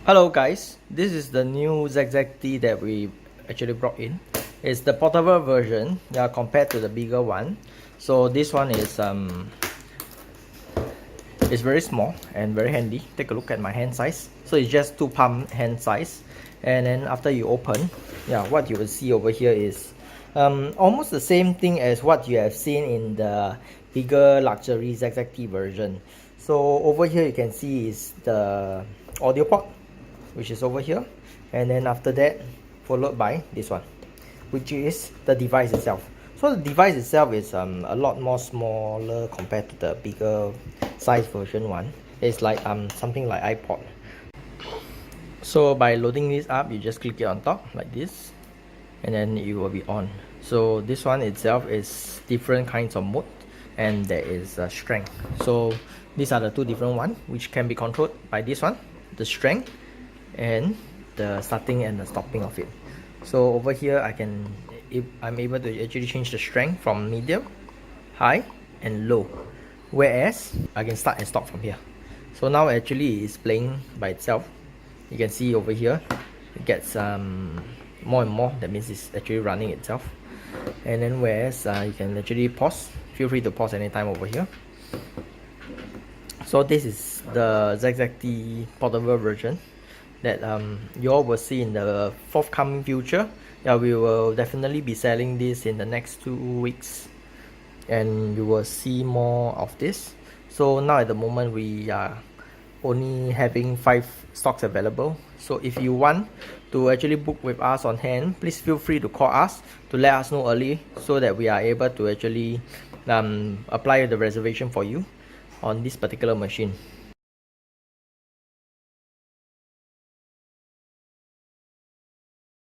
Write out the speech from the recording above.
Hello guys, this is the new ZZT that we actually brought in. It's the portable version, compared to the bigger one. So this one is very small and very handy. Take a look at my hand size. So it's just 2 palm hand size. And then after you open, what you will see over here is almost the same thing as what you have seen in the bigger luxury ZZT version. So over here you can see is the audio port, which is over here, and then after that followed by this one, which is the device itself. So the device itself is a lot more smaller compared to the bigger size version one. It's like something like iPod. So by loading this up, you just click it on top like this, and then it will be on. So this one itself is different kinds of mode, and there is a strength. So these are the two different ones which can be controlled by this one, the strength, and the starting and the stopping of it. So over here I'm able to actually change the strength from medium, high, and low, whereas I can start and stop from here. So now actually it's playing by itself. You can see over here it gets more and more. That means it's actually running itself. And then whereas you can actually pause, feel free to pause anytime over here. So this is the ZZT Portable version that you all will see in the forthcoming future. We will definitely be selling this in the next 2 weeks, and you will see more of this. So now at the moment we are only having 5 stocks available. So if you want to actually book with us on hand, please feel free to call us to let us know early, so that we are able to actually apply the reservation for you on this particular machine.